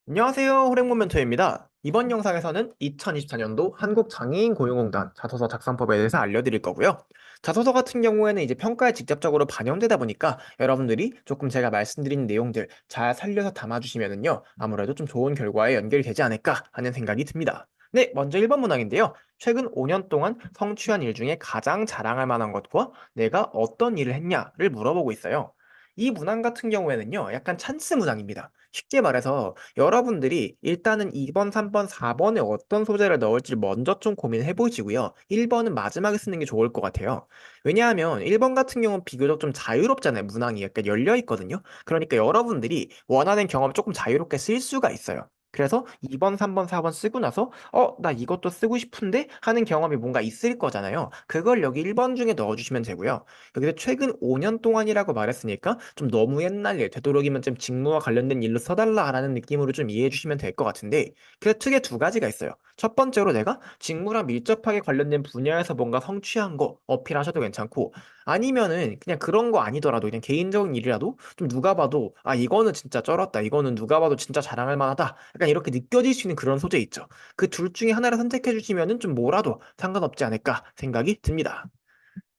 안녕하세요. 호랭몬 멘토입니다. 이번 영상에서는 2024년도 한국장애인 고용공단 자소서 작성법에 대해서 알려드릴 거고요. 자소서 같은 경우에는 이제 평가에 직접적으로 반영되다 보니까 여러분들이 조금 제가 말씀드린 내용들 잘 살려서 담아주시면은요, 아무래도 좀 좋은 결과에 연결이 되지 않을까 하는 생각이 듭니다. 네, 먼저 1번 문항인데요. 최근 5년 동안 성취한 일 중에 가장 자랑할 만한 것과 내가 어떤 일을 했냐를 물어보고 있어요. 이 문항 같은 경우에는요, 약간 찬스 문항입니다. 쉽게 말해서 여러분들이 일단은 2번, 3번, 4번에 어떤 소재를 넣을지 먼저 좀 고민해 보시고요. 1번은 마지막에 쓰는 게 좋을 것 같아요. 왜냐하면 1번 같은 경우는 비교적 좀 자유롭잖아요. 문항이 약간 열려 있거든요. 그러니까 여러분들이 원하는 경험을 조금 자유롭게 쓸 수가 있어요. 그래서 2번, 3번, 4번 쓰고 나서 나 이것도 쓰고 싶은데 하는 경험이 뭔가 있을 거잖아요. 그걸 여기 1번 중에 넣어주시면 되고요. 여기서 최근 5년 동안이라고 말했으니까 좀 너무 옛날 일, 되도록이면 좀 직무와 관련된 일로 써달라라는 느낌으로 좀 이해해 주시면 될 것 같은데, 그래서 크게 두 가지가 있어요. 첫 번째로 내가 직무랑 밀접하게 관련된 분야에서 뭔가 성취한 거 어필하셔도 괜찮고, 아니면은 그냥 그런 거 아니더라도 그냥 개인적인 일이라도 좀 누가 봐도 이거는 진짜 쩔었다, 이거는 누가 봐도 진짜 자랑할 만하다, 약간 이렇게 느껴질 수 있는 그런 소재 있죠. 그 둘 중에 하나를 선택해 주시면은 좀 뭐라도 상관없지 않을까 생각이 듭니다.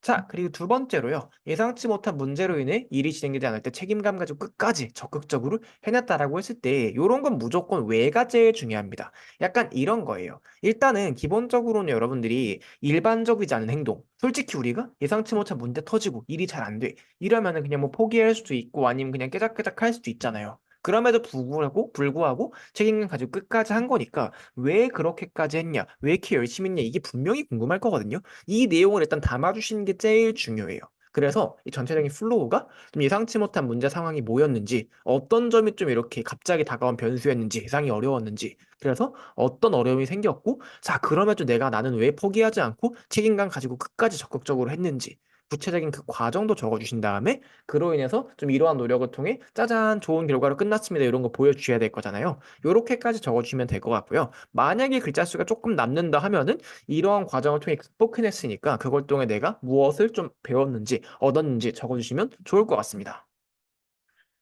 자, 그리고 두 번째로요. 예상치 못한 문제로 인해 일이 진행되지 않을 때 책임감 가지고 끝까지 적극적으로 해냈다라고 했을 때 요런 건 무조건 왜가 제일 중요합니다. 약간 이런 거예요. 일단은 기본적으로는 여러분들이 일반적이지 않은 행동. 솔직히 우리가 예상치 못한 문제 터지고 일이 잘 안 돼. 이러면은 그냥 뭐 포기할 수도 있고 아니면 그냥 깨작깨작 할 수도 있잖아요. 그럼에도 불구하고 책임감 가지고 끝까지 한 거니까 왜 그렇게까지 했냐? 왜 이렇게 열심히 했냐? 이게 분명히 궁금할 거거든요. 이 내용을 일단 담아주시는 게 제일 중요해요. 그래서 이 전체적인 플로우가 좀 예상치 못한 문제 상황이 뭐였는지, 어떤 점이 좀 이렇게 갑자기 다가온 변수였는지, 예상이 어려웠는지, 그래서 어떤 어려움이 생겼고, 자, 그럼에도 나는 왜 포기하지 않고 책임감 가지고 끝까지 적극적으로 했는지, 구체적인 그 과정도 적어주신 다음에, 그로 인해서 좀 이러한 노력을 통해 짜잔, 좋은 결과로 끝났습니다. 이런 거 보여주셔야 될 거잖아요. 요렇게까지 적어주시면 될 것 같고요. 만약에 글자 수가 조금 남는다 하면은 이러한 과정을 통해 극복해냈으니까 그걸 통해 내가 무엇을 좀 배웠는지 얻었는지 적어주시면 좋을 것 같습니다.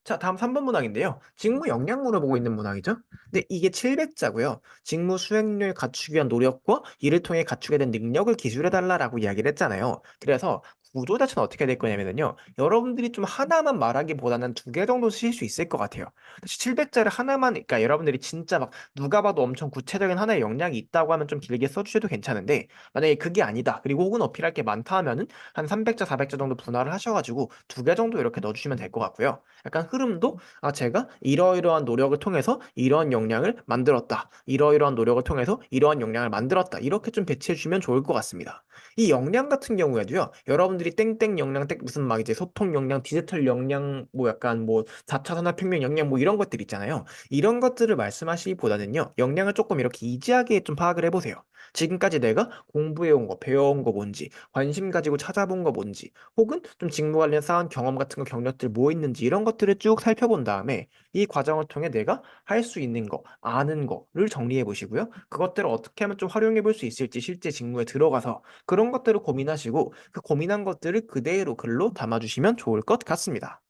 자, 다음 3번 문항인데요. 직무 역량 물어보고 있는 문항이죠. 근데 이게 700자고요. 직무 수행률 갖추기 위한 노력과 이를 통해 갖추게 된 능력을 기술해달라라고 이야기를 했잖아요. 그래서 구조 자체는 어떻게 될 거냐면요. 여러분들이 좀 하나만 말하기보다는 두 개 정도 쓰실 수 있을 것 같아요. 700자를 하나만, 그러니까 여러분들이 진짜 막 누가 봐도 엄청 구체적인 하나의 역량이 있다고 하면 좀 길게 써주셔도 괜찮은데, 만약에 그게 아니다. 그리고 혹은 어필할 게 많다 하면은 한 300자, 400자 정도 분할을 하셔가지고 두 개 정도 이렇게 넣어주시면 될 것 같고요. 약간 흐름도 제가 이러이러한 노력을 통해서 이러한 역량을 만들었다. 이러이러한 노력을 통해서 이러한 역량을 만들었다. 이렇게 좀 배치해 주시면 좋을 것 같습니다. 이 역량 같은 경우에도요. 여러분들이 땡땡 역량, 땡 무슨 막 이제 소통 역량, 디지털 역량, 뭐 약간 뭐 4차 산업혁명 역량 뭐 이런 것들 있잖아요. 이런 것들을 말씀하시기보다는요. 역량을 조금 이렇게 이지하게 좀 파악을 해보세요. 지금까지 내가 공부해온 거, 배워온 거 뭔지, 관심 가지고 찾아본 거 뭔지, 혹은 좀 직무 관련 쌓은 경험 같은 거 경력들 뭐 있는지 이런 것들을 쭉 살펴본 다음에 이 과정을 통해 내가 할 수 있는 거, 아는 거를 정리해 보시고요. 그것들을 어떻게 하면 좀 활용해 볼 수 있을지 실제 직무에 들어가서 그런 것들을 고민하시고 그 고민한 것들을 그대로 글로 담아주시면 좋을 것 같습니다.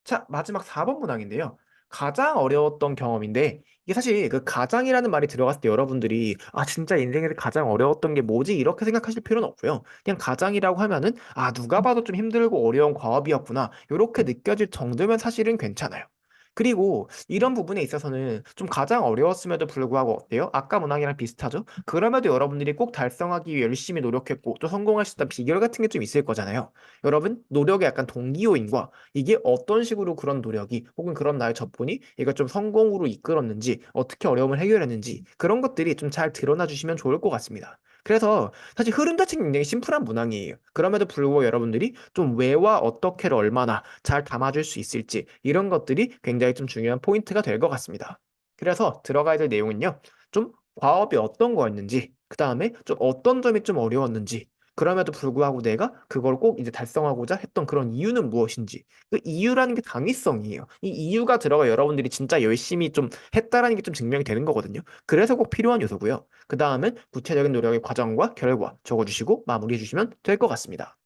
자, 마지막 4번 문항인데요. 가장 어려웠던 경험인데, 이게 사실 그 가장이라는 말이 들어갔을 때 여러분들이, 진짜 인생에서 가장 어려웠던 게 뭐지? 이렇게 생각하실 필요는 없고요. 그냥 가장이라고 하면은, 누가 봐도 좀 힘들고 어려운 과업이었구나. 이렇게 느껴질 정도면 사실은 괜찮아요. 그리고 이런 부분에 있어서는 좀 가장 어려웠음에도 불구하고 어때요? 아까 문항이랑 비슷하죠? 그럼에도 여러분들이 꼭 달성하기 위해 열심히 노력했고 또 성공할 수 있던 비결 같은 게 좀 있을 거잖아요. 여러분, 노력의 약간 동기요인과 이게 어떤 식으로 그런 노력이 혹은 그런 나의 접근이 이걸 좀 성공으로 이끌었는지 어떻게 어려움을 해결했는지 그런 것들이 좀 잘 드러나 주시면 좋을 것 같습니다. 그래서 사실 흐름 자체는 굉장히 심플한 문항이에요. 그럼에도 불구하고 여러분들이 좀 왜와 어떻게를 얼마나 잘 담아줄 수 있을지 이런 것들이 굉장히 좀 중요한 포인트가 될 것 같습니다. 그래서 들어가야 될 내용은요. 좀 과업이 어떤 거였는지, 그 다음에 좀 어떤 점이 좀 어려웠는지, 그럼에도 불구하고 내가 그걸 꼭 이제 달성하고자 했던 그런 이유는 무엇인지, 그 이유라는 게 당위성이에요. 이 이유가 들어가 여러분들이 진짜 열심히 좀 했다라는 게 좀 증명이 되는 거거든요. 그래서 꼭 필요한 요소고요. 그 다음은 구체적인 노력의 과정과 결과 적어주시고 마무리해 주시면 될 것 같습니다.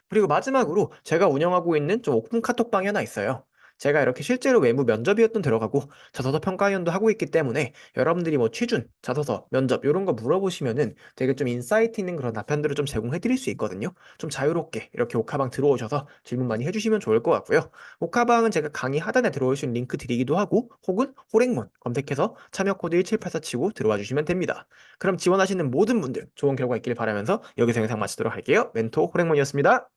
그리고 마지막으로 제가 운영하고 있는 좀 오픈 카톡방이 하나 있어요. 제가 이렇게 실제로 외부 면접위원도 들어가고 자소서 평가위원도 하고 있기 때문에 여러분들이 뭐 취준, 자소서, 면접 이런 거 물어보시면은 되게 좀 인사이트 있는 그런 답변들을 좀 제공해 드릴 수 있거든요. 좀 자유롭게 이렇게 옥하방 들어오셔서 질문 많이 해주시면 좋을 것 같고요. 옥하방은 제가 강의 하단에 들어올 수 있는 링크 드리기도 하고 혹은 호랭몬 검색해서 참여 코드 1784 치고 들어와 주시면 됩니다. 그럼 지원하시는 모든 분들 좋은 결과 있길 바라면서 여기서 영상 마치도록 할게요. 멘토 호랭몬이었습니다.